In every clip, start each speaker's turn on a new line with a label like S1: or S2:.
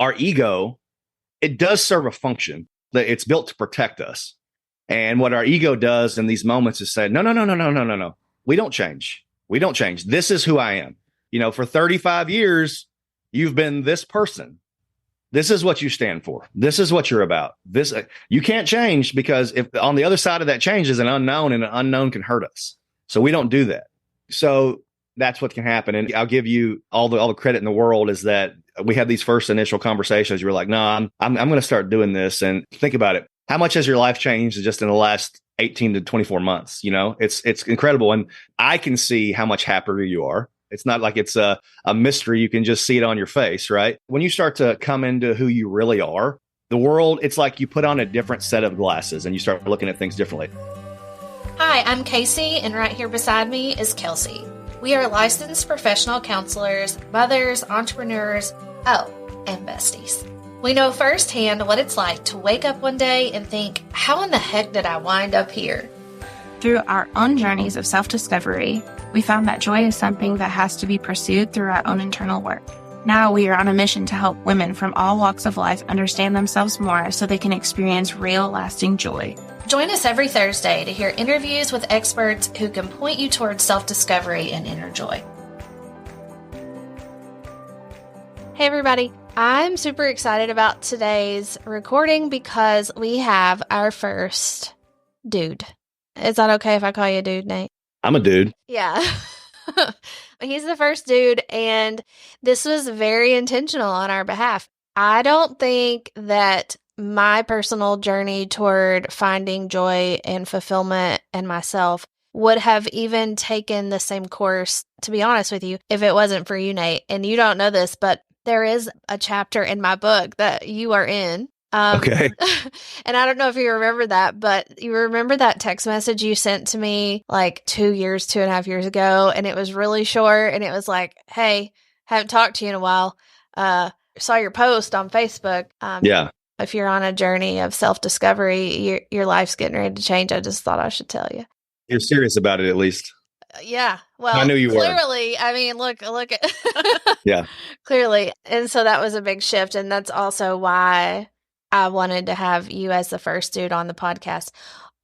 S1: our ego, it does serve a function. That it's built to protect us. And what our ego does in these moments is say, no, no, no, no, no, no, no, no. We don't change. We don't change. This is who I am. For 35 years, you've been this person. This is what you stand for. This is what you're about. This you can't change, because if on the other side of that change is an unknown, and an unknown can hurt us. So we don't do that. So that's what can happen. And I'll give you all the credit in the world, is that we had these first initial conversations. You were like, no, I'm going to start doing this. And think about it. How much has your life changed just in the last 18 to 24 months? It's incredible. And I can see how much happier you are. It's not like it's a mystery. You can just see it on your face, right? When you start to come into who you really are, the world, it's like you put on a different set of glasses and you start looking at things differently.
S2: Hi, I'm Kasey, and right here beside me is Kelsey. We are licensed professional counselors, mothers, entrepreneurs, and besties. We know firsthand what it's like to wake up one day and think, how in the heck did I wind up here?
S3: Through our own journeys of self-discovery, we found that joy is something that has to be pursued through our own internal work. Now we are on a mission to help women from all walks of life understand themselves more so they can experience real, lasting joy.
S2: Join us every Thursday to hear interviews with experts who can point you towards self-discovery and inner joy. Hey everybody, I'm super excited about today's recording because we have our first dude. Is that okay if I call you a dude, Nate?
S1: I'm a dude.
S2: Yeah. He's the first dude, and this was very intentional on our behalf. I don't think that my personal journey toward finding joy and fulfillment in myself would have even taken the same course, to be honest with you, if it wasn't for you, Nate. And you don't know this, but there is a chapter in my book that you are in.
S1: Okay.
S2: And I don't know if you remember that, but you remember that text message you sent to me like 2.5 years ago, and it was really short, and it was like, hey, haven't talked to you in a while. Saw your post on Facebook.
S1: Yeah.
S2: If you're on a journey of self-discovery, your life's getting ready to change. I just thought I should tell you.
S1: You're serious about it, at least.
S2: Yeah. Well,
S1: I knew you
S2: clearly, were. I mean, look at
S1: yeah.
S2: Clearly. And so that was a big shift. And that's also why I wanted to have you as the first dude on the podcast.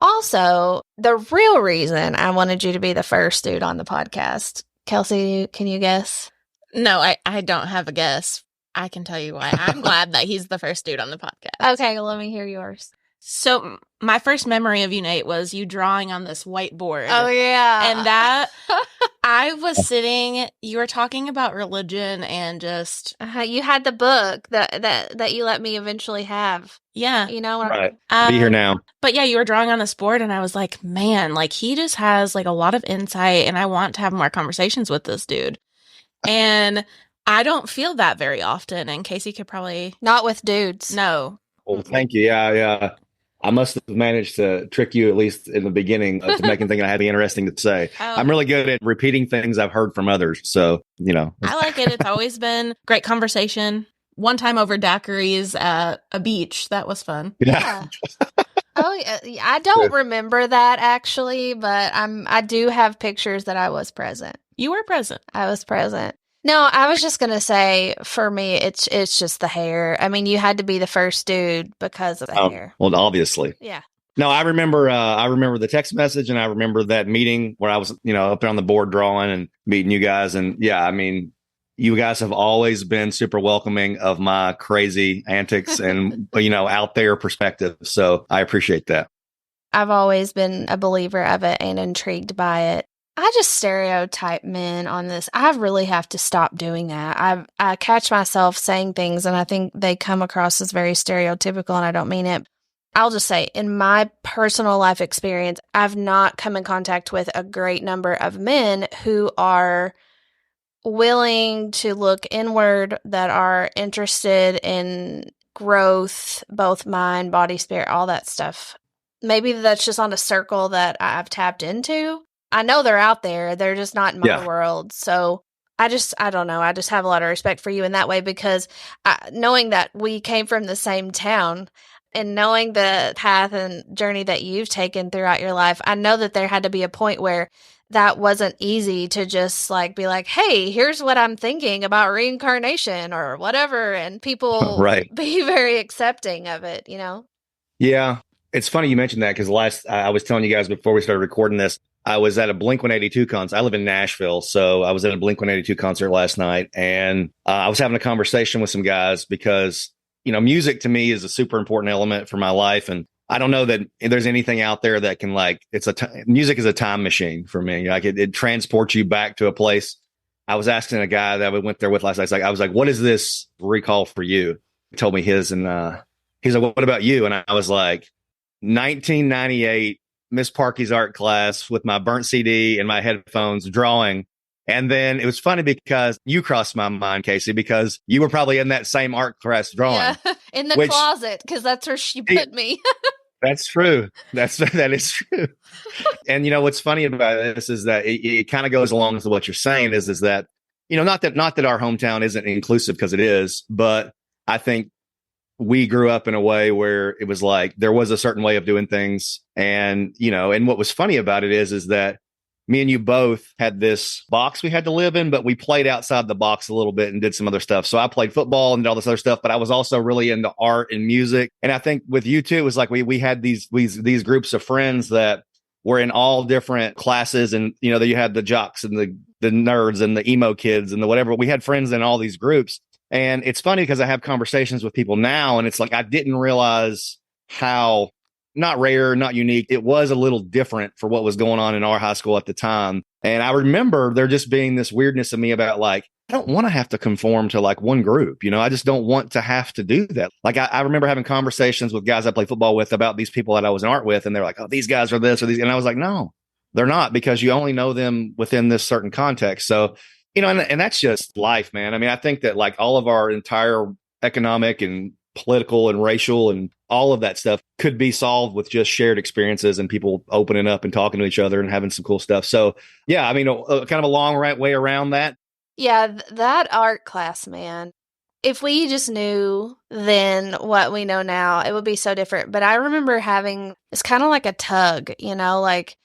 S2: Also, the real reason I wanted you to be the first dude on the podcast, Kelsey, can you guess?
S4: No, I don't have a guess. I can tell you why. I'm glad that he's the first dude on the podcast.
S2: Okay, let me hear yours.
S4: So my first memory of you, Nate, was you drawing on this whiteboard.
S2: Oh, yeah.
S4: And that, I was sitting, you were talking about religion and just...
S2: you had the book that you let me eventually have.
S4: Yeah.
S2: You know?
S1: Right. Be here now.
S4: But yeah, you were drawing on this board, and I was like, man, like he just has like a lot of insight, and I want to have more conversations with this dude. And I don't feel that very often, and Kasey could probably...
S2: Not with dudes.
S4: No.
S1: Well, thank you. Yeah. I must have managed to trick you, at least in the beginning, to make him think I had anything interesting to say. I'm really good at repeating things I've heard from others. So,
S4: I like it. It's always been great conversation. One time over daiquiris at a beach. That was fun.
S1: Yeah.
S2: Oh, yeah. I don't remember that actually, but I do have pictures that I was present.
S4: You were present.
S2: I was present. No, I was just going to say, for me, it's just the hair. I mean, you had to be the first dude because of the hair.
S1: Well, obviously.
S2: Yeah.
S1: No, I remember the text message, and I remember that meeting where I was, up there on the board drawing and meeting you guys. And yeah, I mean, you guys have always been super welcoming of my crazy antics and, out there perspective. So I appreciate that.
S2: I've always been a believer of it and intrigued by it. I just stereotype men on this. I really have to stop doing that. I catch myself saying things, and I think they come across as very stereotypical, and I don't mean it. I'll just say, in my personal life experience, I've not come in contact with a great number of men who are willing to look inward, that are interested in growth, both mind, body, spirit, all that stuff. Maybe that's just on a circle that I've tapped into. I know they're out there. They're just not in my world. So I don't know. I just have a lot of respect for you in that way, because knowing that we came from the same town and knowing the path and journey that you've taken throughout your life, I know that there had to be a point where that wasn't easy to just like be like, hey, here's what I'm thinking about reincarnation or whatever. And people
S1: Right.
S2: be very accepting of it, you know?
S1: Yeah. It's funny you mentioned that because I was telling you guys before we started recording this, I was at a Blink-182 concert. I live in Nashville, so I was at a Blink-182 concert last night, and I was having a conversation with some guys because, music to me is a super important element for my life, and I don't know that there's anything out there that can music is a time machine for me. Like it transports you back to a place. I was asking a guy that we went there with last night. I was like, "What is this recall for you?" He told me his, and he's like, "What about you?" And I was like, 1998, Miss Parky's art class with my burnt CD and my headphones drawing. And then it was funny because you crossed my mind, Kasey, because you were probably in that same art class drawing.
S2: Yeah, in the closet, because that's where she put me.
S1: That's true. That is true. And what's funny about this is that it kind of goes along with what you're saying is that, not that our hometown isn't inclusive, because it is, but I think we grew up in a way where it was like there was a certain way of doing things. And, and what was funny about it is that me and you both had this box we had to live in, but we played outside the box a little bit and did some other stuff. So I played football and did all this other stuff, but I was also really into art and music. And I think with you too, it was like we had these groups of friends that were in all different classes. And, you had the jocks and the nerds and the emo kids and the whatever. We had friends in all these groups. And it's funny because I have conversations with people now, and it's like I didn't realize how not rare, not unique. It was a little different for what was going on in our high school at the time. And I remember there just being this weirdness of me about like, I don't want to have to conform to like one group. I just don't want to have to do that. Like I remember having conversations with guys I play football with about these people that I was in art with, and they're like, oh, these guys are this or these. And I was like, no, they're not, because you only know them within this certain context. So and that's just life, man. I mean, I think that like all of our entire economic and political and racial and all of that stuff could be solved with just shared experiences and people opening up and talking to each other and having some cool stuff. So, yeah, I mean, kind of a long way around that.
S2: Yeah, that art class, man. If we just knew then what we know now, it would be so different. But I remember having, it's kind of like a tug, like,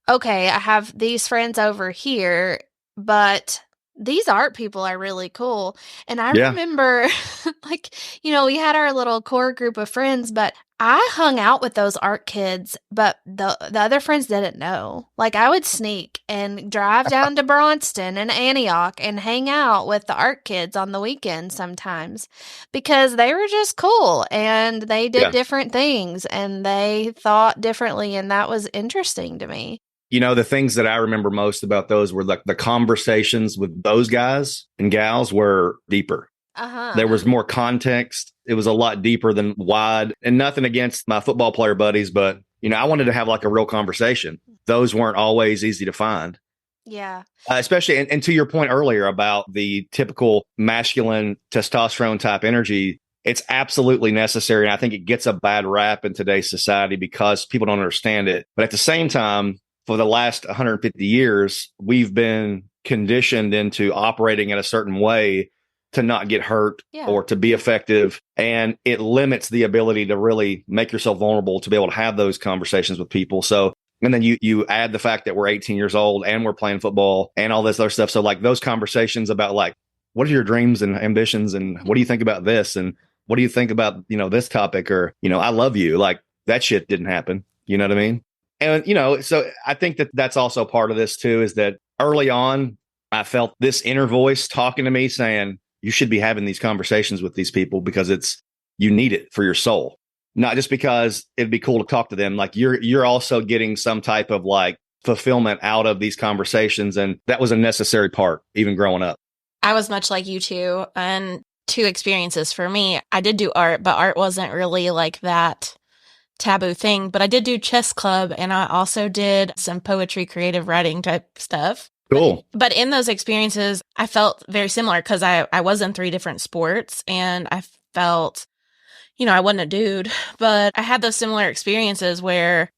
S2: okay, I have these friends over here, but these art people are really cool. And I remember we had our little core group of friends, but I hung out with those art kids, but the other friends didn't know. Like I would sneak and drive down to Braunston and Antioch and hang out with the art kids on the weekend sometimes, because they were just cool and they did different things and they thought differently. And that was interesting to me.
S1: The things that I remember most about those were like the conversations with those guys and gals were deeper. There was more context. It was a lot deeper than wide, and nothing against my football player buddies, but I wanted to have like a real conversation. Those weren't always easy to find.
S2: Yeah.
S1: Especially, and to your point earlier about the typical masculine testosterone type energy, it's absolutely necessary. And I think it gets a bad rap in today's society because people don't understand it. But at the same time, for the last 150 years, we've been conditioned into operating in a certain way to not get hurt or to be effective. And it limits the ability to really make yourself vulnerable to be able to have those conversations with people. So, and then you add the fact that we're 18 years old and we're playing football and all this other stuff. So like those conversations about like, what are your dreams and ambitions? And what do you think about this? And what do you think about, this topic? Or, I love you. Like that shit didn't happen. You know what I mean? And, so I think that that's also part of this too, is that early on, I felt this inner voice talking to me saying, you should be having these conversations with these people because you need it for your soul, not just because it'd be cool to talk to them. Like you're also getting some type of like fulfillment out of these conversations. And that was a necessary part, even growing up.
S4: I was much like you too. And two experiences for me. I did do art, but art wasn't really like that taboo thing, but I did do chess club and I also did some poetry, creative writing type stuff.
S1: Cool.
S4: But in those experiences, I felt very similar because I was in 3 different sports and I felt, I wasn't a dude, but I had those similar experiences where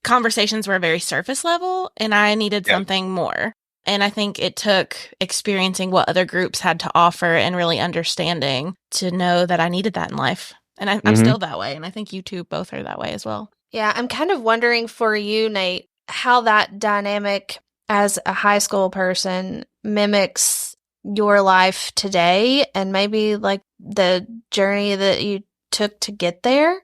S4: conversations were very surface level and I needed something more. And I think it took experiencing what other groups had to offer and really understanding to know that I needed that in life. And I'm still that way. And I think you two both are that way as well.
S2: Yeah, I'm kind of wondering for you, Nate, how that dynamic as a high school person mimics your life today and maybe like the journey that you took to get there?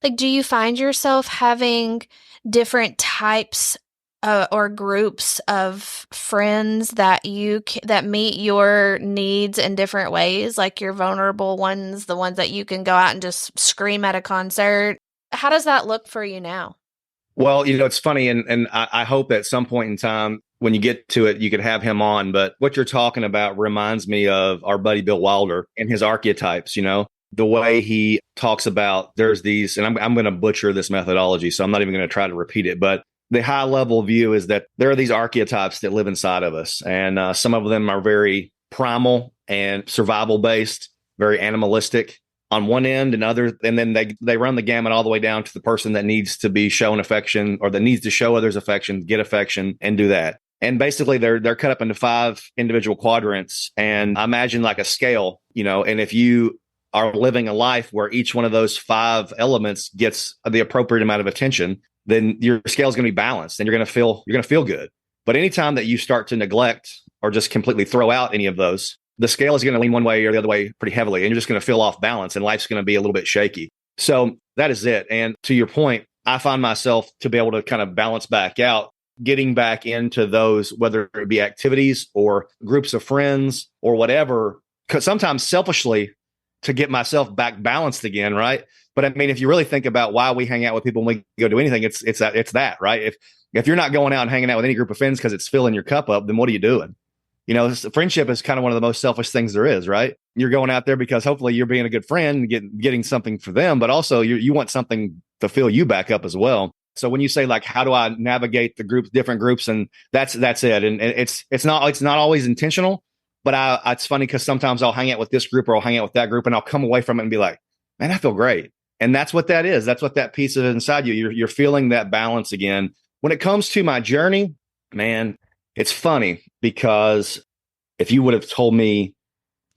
S2: Like, do you find yourself having different types or groups of friends that that meet your needs in different ways, like your vulnerable ones, the ones that you can go out and just scream at a concert? How does that look for you now?
S1: Well, it's funny, and I hope at some point in time when you get to it, you could have him on. But what you're talking about reminds me of our buddy Bill Wilder and his archetypes. The way he talks about there's these, and I'm going to butcher this methodology, so I'm not even going to try to repeat it. But the high level view is that there are these archetypes that live inside of us, and some of them are very primal and survival based, very animalistic on one end, and then they run the gamut all the way down to the person that needs to be shown affection or that needs to show others affection, get affection, and do that. And basically, they're cut up into 5 individual quadrants. And I imagine like a scale, and if you are living a life where each one of those 5 elements gets the appropriate amount of attention, then your scale is going to be balanced and you're going to feel good. But anytime that you start to neglect or just completely throw out any of those, the scale is going to lean one way or the other way pretty heavily, and you're just going to feel off balance and life's going to be a little bit shaky. So that is it. And to your point, I find myself to be able to kind of balance back out, getting back into those, whether it be activities or groups of friends or whatever, because sometimes selfishly to get myself back balanced again. Right. But I mean, if you really think about why we hang out with people when we go do anything, it's that, right? If you're not going out and hanging out with any group of friends because it's filling your cup up, then what are you doing? Friendship is kind of one of the most selfish things there is, right? You're going out there because hopefully you're being a good friend, getting something for them, but also you want something to fill you back up as well. So when you say like, how do I navigate the different groups, and that's it, and it's not always intentional, but it's funny because sometimes I'll hang out with this group or I'll hang out with that group, and I'll come away from it and be like, man, I feel great, and that's what that is. That's what that piece is inside you. You're feeling that balance again. When it comes to my journey, man, it's funny because if you would have told me,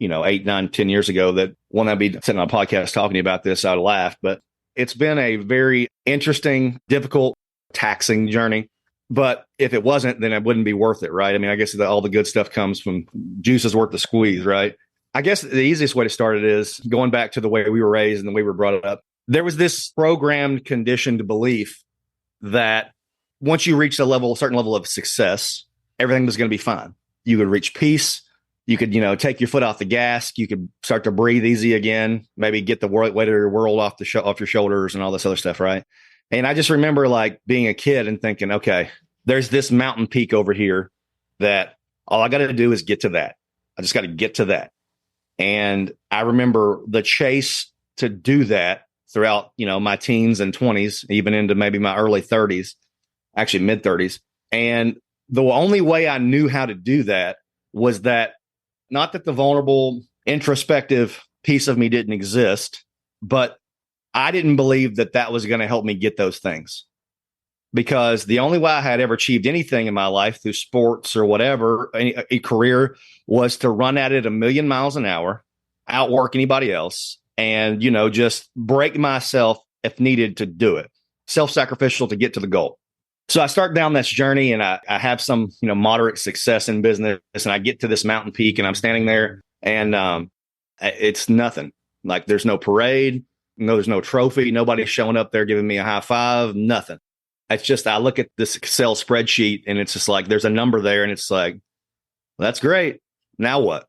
S1: 8, 9, 10 years ago that one I'd be sitting on a podcast talking to you about this, I'd have laughed. But it's been a very interesting, difficult, taxing journey. But if it wasn't, then it wouldn't be worth it, right? I mean, I guess all the good stuff comes from juice is worth the squeeze, right? I guess the easiest way to start it is going back to the way we were raised and the way we were brought up. There was this programmed, conditioned belief that once you reach a certain level of success, everything was going to be fine. You could reach peace. You could, take your foot off the gas. You could start to breathe easy again. Maybe get the weight of your world off your shoulders and all this other stuff, right? And I just remember like being a kid and thinking, okay, there's this mountain peak over here that all I got to do is get to that. I just got to get to that. And I remember the chase to do that throughout, my teens and 20s, even into maybe my early 30s, actually mid 30s. And the only way I knew how to do that was that not that the vulnerable, introspective piece of me didn't exist, but I didn't believe that was going to help me get those things. Because the only way I had ever achieved anything in my life through sports or whatever, a career, was to run at it 1,000,000 miles an hour, outwork anybody else, and, just break myself if needed to do it. Self-sacrificial to get to the goal. So I start down this journey and I have some, moderate success in business, and I get to this mountain peak and I'm standing there and it's nothing. Like there's no parade, there's no trophy, nobody's showing up there giving me a high five, nothing. It's just, I look at this Excel spreadsheet and it's just like, there's a number there and it's like, well, that's great. Now what?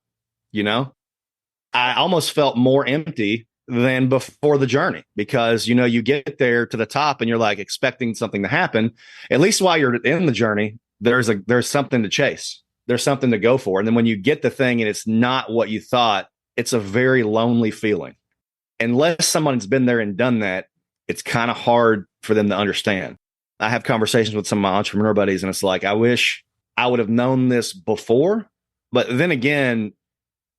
S1: I almost felt more empty than before the journey because, you get there to the top and you're like expecting something to happen. At least while you're in the journey, there's something to chase. There's something to go for. And then when you get the thing and it's not what you thought, it's a very lonely feeling. Unless someone's been there and done that, it's kind of hard for them to understand. I have conversations with some of my entrepreneur buddies and it's like, I wish I would have known this before. But then again,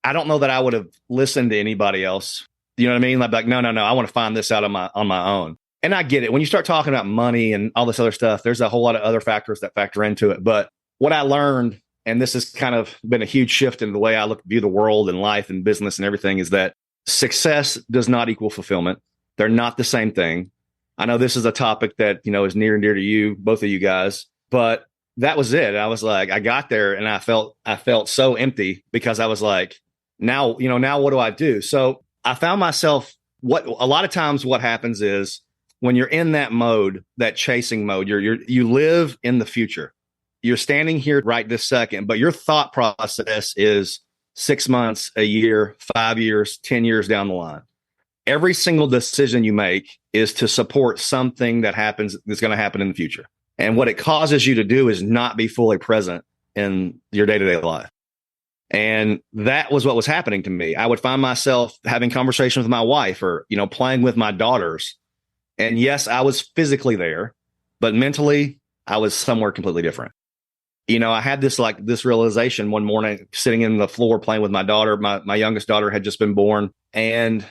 S1: I don't know that I would have listened to anybody else. You know what I mean? Like, no, I want to find this out on my own. And I get it. When you start talking about money and all this other stuff, there's a whole lot of other factors that factor into it. But what I learned, and this has kind of been a huge shift in the way I view the world and life and business and everything, is that success does not equal fulfillment. They're not the same thing. I know this is a topic that, is near and dear to you, both of you guys, but that was it. I was like, I got there and I felt so empty because I was like, now what do I do? So I found myself, what a lot of times what happens is when you're in that mode, that chasing mode, you live in the future. You're standing here right this second, but your thought process is 6 months, a year, 5 years, 10 years down the line. Every single decision you make is to support something that's going to happen in the future. And what it causes you to do is not be fully present in your day-to-day life. And that was what was happening to me. I would find myself having conversations with my wife or, playing with my daughters. And yes, I was physically there, but mentally I was somewhere completely different. I had this realization one morning sitting in the floor playing with my daughter. My youngest daughter had just been born. And,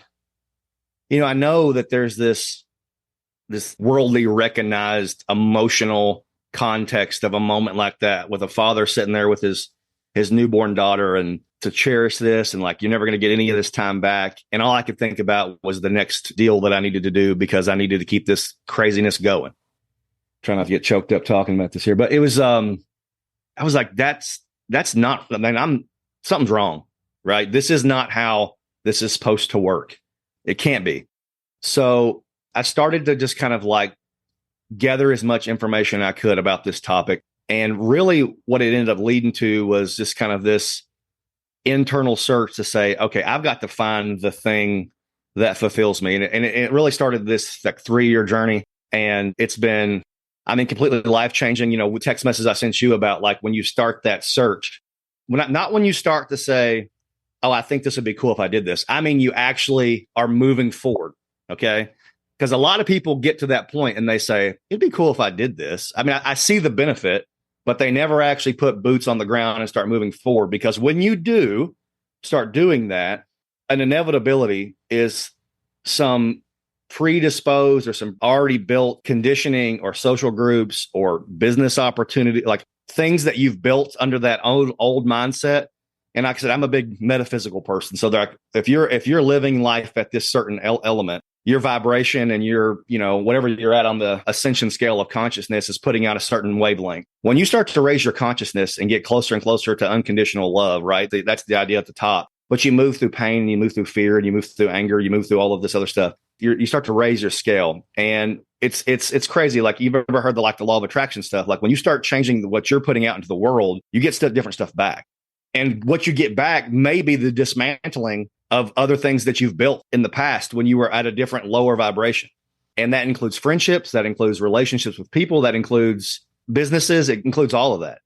S1: I know that there's this worldly recognized emotional context of a moment like that with a father sitting there with his newborn daughter, and to cherish this, and like, you're never going to get any of this time back. And all I could think about was the next deal that I needed to do because I needed to keep this craziness going. Trying not to get choked up talking about this here, but it was, I was like, that's not, something's wrong, right? This is not how this is supposed to work. It can't be. So I started to just kind of like gather as much information I could about this topic. And really what it ended up leading to was just kind of this internal search to say, okay, I've got to find the thing that fulfills me. And it really started this like 3-year journey. And it's been, completely life-changing. With text messages I sent you about like when you start that search, not when you start to say, oh, I think this would be cool if I did this. You actually are moving forward. Okay. Because a lot of people get to that point and they say, it'd be cool if I did this. I see the benefit, but they never actually put boots on the ground and start moving forward. Because when you do start doing that, an inevitability is some predisposed or some already built conditioning or social groups or business opportunity, like things that you've built under that old mindset. And like I said, I'm a big metaphysical person. So if you're living life at this certain element, your vibration and your, whatever you're at on the ascension scale of consciousness is putting out a certain wavelength. When you start to raise your consciousness and get closer and closer to unconditional love, right? That's the idea at the top. But you move through pain, and you move through fear, and you move through anger, you move through all of this other stuff. You start to raise your scale, and it's crazy. Like, you've ever heard the law of attraction stuff? Like, when you start changing what you're putting out into the world, you get different stuff back. And what you get back may be the dismantling of other things that you've built in the past when you were at a different, lower vibration. And that includes friendships, that includes relationships with people, that includes businesses, it includes all of that.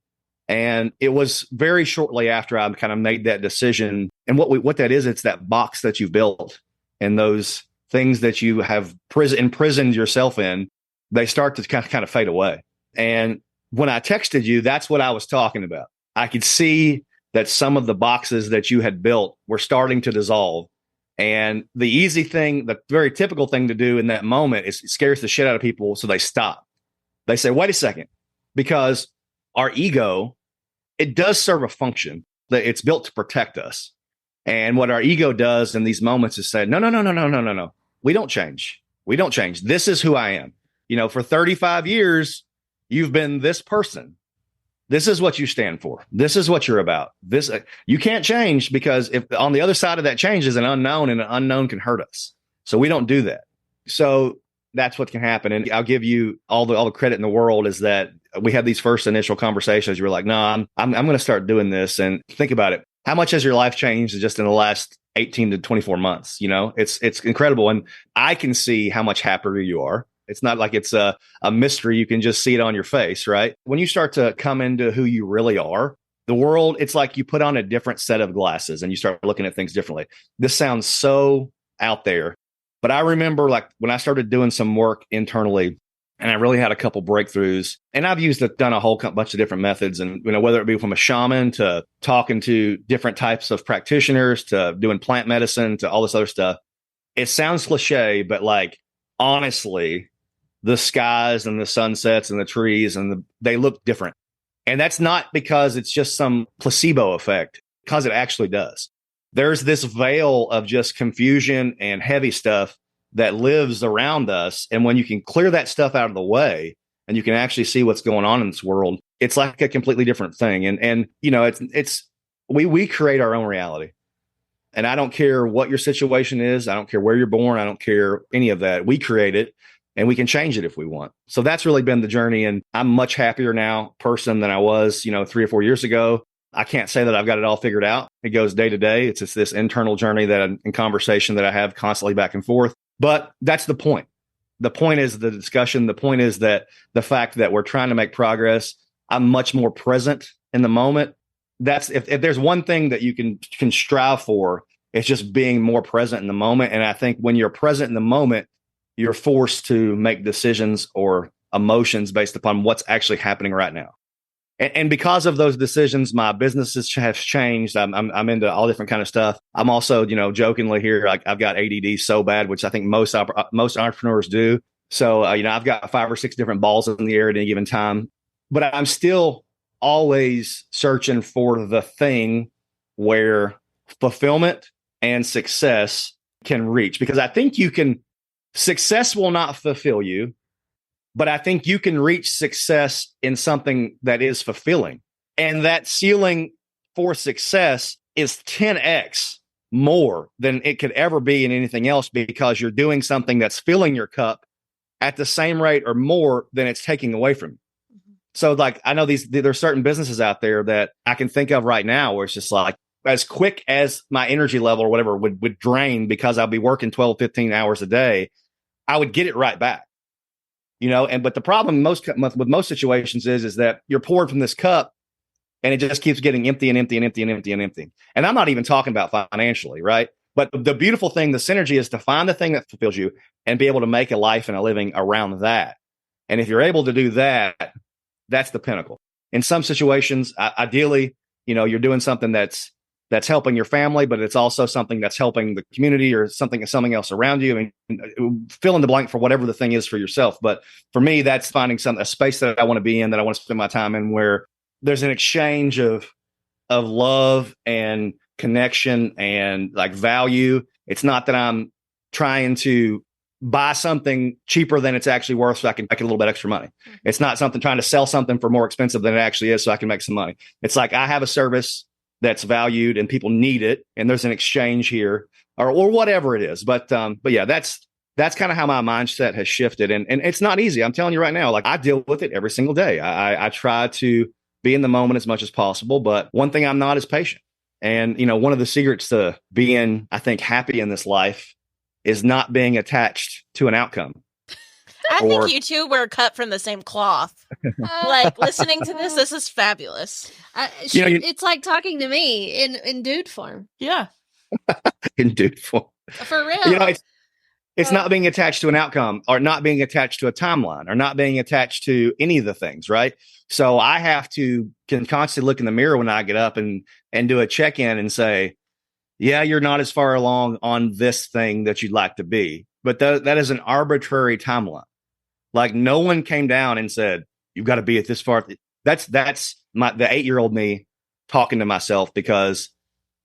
S1: And it was very shortly after I kind of made that decision. And what that is, it's that box that you've built and those things that you have imprisoned yourself in, they start to kind of fade away. And when I texted you, that's what I was talking about. I could see that some of the boxes that you had built were starting to dissolve. And the easy thing, the very typical thing to do in that moment is it scares the shit out of people. So they stop. They say, wait a second, because our ego, it does serve a function that it's built to protect us. And what our ego does in these moments is say, no. We don't change. We don't change. This is who I am. For 35 years, you've been this person. This is what you stand for. This is what you're about. You can't change, because if on the other side of that change is an unknown, and an unknown can hurt us. So we don't do that. So that's what can happen. And I'll give you all the credit in the world is that we had these first initial conversations. You were like, no, I'm going to start doing this. And think about it. How much has your life changed just in the last 18 to 24 months? It's incredible. And I can see how much happier you are. It's not like it's a mystery. You can just see it on your face, right? When you start to come into who you really are, the world, it's like you put on a different set of glasses and you start looking at things differently. This sounds so out there, but I remember like when I started doing some work internally, and I really had a couple breakthroughs, and I've done a whole bunch of different methods, and whether it be from a shaman to talking to different types of practitioners to doing plant medicine to all this other stuff. It sounds cliche, but like honestly, the skies and the sunsets and the trees they look different. And that's not because it's just some placebo effect, because it actually does. There's this veil of just confusion and heavy stuff that lives around us. And when you can clear that stuff out of the way, and you can actually see what's going on in this world, it's like a completely different thing. And we create our own reality. And I don't care what your situation is. I don't care where you're born. I don't care any of that. We create it and we can change it if we want. So that's really been the journey. And I'm much happier now person than I was, 3 or 4 years ago. I can't say that I've got it all figured out. It goes day to day. It's just this internal journey in conversation that I have constantly back and forth. But that's the point. The point is the discussion. The point is that the fact that we're trying to make progress. I'm much more present in the moment. That's if there's one thing that you can strive for, it's just being more present in the moment. And I think when you're present in the moment, you're forced to make decisions or emotions based upon what's actually happening right now. And because of those decisions, my businesses have changed. I'm into all different kind of stuff. I'm also, jokingly here, like I've got ADD so bad, which I think most entrepreneurs do. So, I've got 5 or 6 different balls in the air at any given time, but I'm still always searching for the thing where fulfillment and success can reach, because I think success will not fulfill you. But I think you can reach success in something that is fulfilling. And that ceiling for success is 10x more than it could ever be in anything else, because you're doing something that's filling your cup at the same rate or more than it's taking away from you. Mm-hmm. So like, I know there's certain businesses out there that I can think of right now where it's just like, as quick as my energy level or whatever would drain because I'll be working 12, 15 hours a day, I would get it right back. But the problem with most situations is that you're poured from this cup and it just keeps getting empty and empty and empty and empty and empty. And I'm not even talking about financially, right? But the beautiful thing, the synergy, is to find the thing that fulfills you and be able to make a life and a living around that. And if you're able to do that, that's the pinnacle. In some situations, ideally, you're doing something that's helping your family, but it's also something that's helping the community or something else around you. I mean, fill in the blank for whatever the thing is for yourself. But for me, that's finding a space that I want to be in, that I want to spend my time in, where there's an exchange of love and connection and like value. It's not that I'm trying to buy something cheaper than it's actually worth so I can make a little bit extra money. It's not something trying to sell something for more expensive than it actually is so I can make some money. It's like I have a service that's valued and people need it, and there's an exchange here or whatever it is. But yeah, that's kind of how my mindset has shifted. And it's not easy. I'm telling you right now, like I deal with it every single day. I try to be in the moment as much as possible. But one thing I'm not is patient. And, one of the secrets to being, I think, happy in this life is not being attached to an outcome.
S4: I think you two were cut from the same cloth. Like listening to this is fabulous.
S2: It's like talking to me in dude form.
S4: Yeah.
S1: In dude form.
S2: For real.
S1: It's not being attached to an outcome, or not being attached to a timeline, or not being attached to any of the things, right? So I have to constantly look in the mirror when I get up and do a check-in and say, yeah, you're not as far along on this thing that you'd like to be. But that is an arbitrary timeline. Like no one came down and said, you've got to be at this far. That's the 8-year-old me talking to myself, because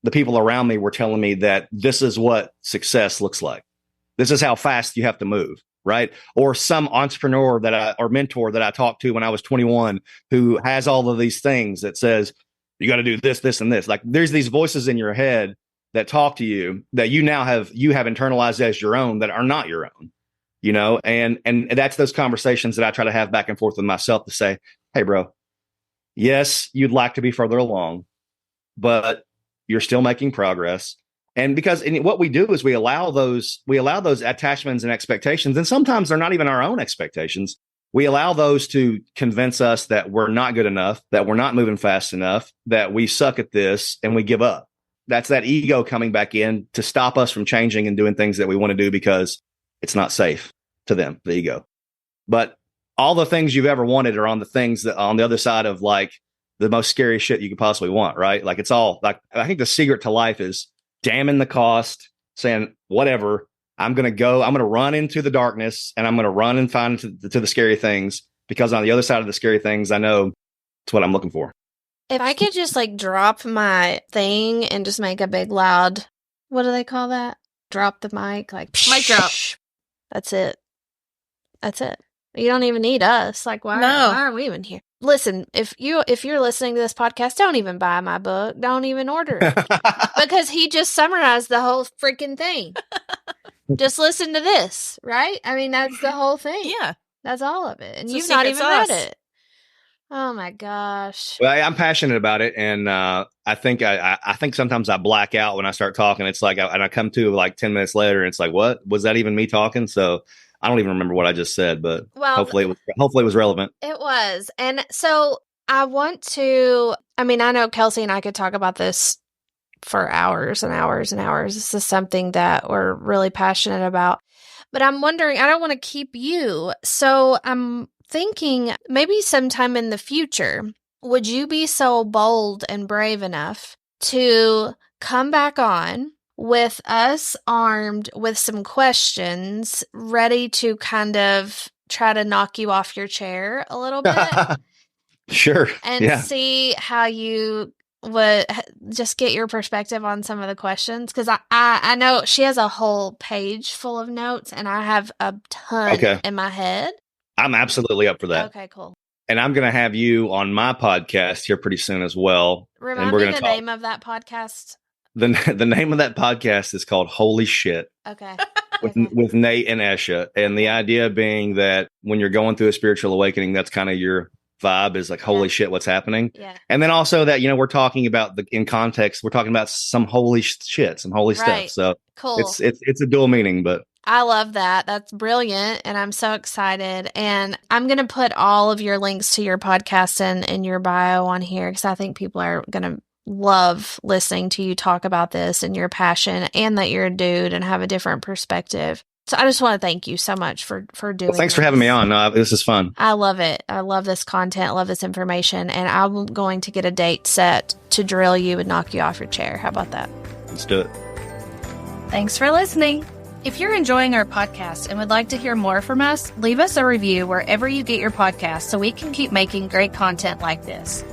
S1: the people around me were telling me that this is what success looks like. This is how fast you have to move, right? Or some entrepreneur or mentor that I talked to when I was 21 who has all of these things that says, you got to do this, this, and this. Like there's these voices in your head that talk to you that you have internalized as your own that are not your own. And that's those conversations that I try to have back and forth with myself to say, hey, bro, yes, you'd like to be further along, but you're still making progress. And because what we do is we allow those attachments and expectations, and sometimes they're not even our own expectations. We allow those to convince us that we're not good enough, that we're not moving fast enough, that we suck at this, and we give up. That's that ego coming back in to stop us from changing and doing things that we want to do because it's not safe to them, the ego. But all the things you've ever wanted are on the things that on the other side of like the most scary shit you could possibly want, right? Like it's all like, I think the secret to life is damning the cost, saying, whatever, I'm going to run into the darkness and I'm going to run and find to the scary things, because on the other side of the scary things, I know it's what I'm looking for.
S2: If I could just like drop my thing and just make a big loud, what do they call that? Drop the mic, like
S4: mic drop.
S2: That's it. That's it. You don't even need us. Like, why are we even here? Listen, if you're listening to this podcast, don't even buy my book. Don't even order it. Because he just summarized the whole freaking thing. Just listen to this, right? I mean, that's the whole thing.
S4: Yeah.
S2: That's all of it. And
S4: It's
S2: you've
S4: a
S2: not
S4: secret
S2: even read
S4: sauce.
S2: it. Oh my gosh.
S1: Well, I'm passionate about it, and I think I think sometimes I black out when I start talking. It's like, and I come to like 10 minutes later, and it's like, what was that even me talking? So I don't even remember what I just said, but hopefully it was relevant.
S2: It was, and so I want to. I mean, I know Kelsey and I could talk about this for hours and hours and hours. This is something that we're really passionate about, but I'm wondering. I don't want to keep you, so I'm thinking maybe sometime in the future, would you be so bold and brave enough to come back on with us armed with some questions, ready to kind of try to knock you off your chair a little bit?
S1: Sure.
S2: And see how you would just get your perspective on some of the questions. Because I know she has a whole page full of notes, and I have a ton in my head.
S1: I'm absolutely up for that.
S2: Okay, cool.
S1: And I'm going to have you on my podcast here pretty soon as well.
S2: Remind me the name of that podcast.
S1: The name of that podcast is called Holy Shit.
S2: Okay.
S1: With Nate and Esha. And the idea being that when you're going through a spiritual awakening, that's kind of your vibe, is like, holy shit, what's happening?
S2: Yeah.
S1: And then also that, we're talking about in context, we're talking about some holy shit, some holy stuff. So
S2: cool.
S1: It's a dual meaning, but
S2: I love that. That's brilliant. And I'm so excited. And I'm going to put all of your links to your podcast and your bio on here, because I think people are going to love listening to you talk about this and your passion, and that you're a dude and have a different perspective. So I just want to thank you so much for doing
S1: thanks for having me on. This is fun.
S2: I love it. I love this content. I love this information. And I'm going to get a date set to drill you and knock you off your chair. How about that?
S1: Let's do it.
S5: Thanks for listening. If you're enjoying our podcast and would like to hear more from us, leave us a review wherever you get your podcast so we can keep making great content like this.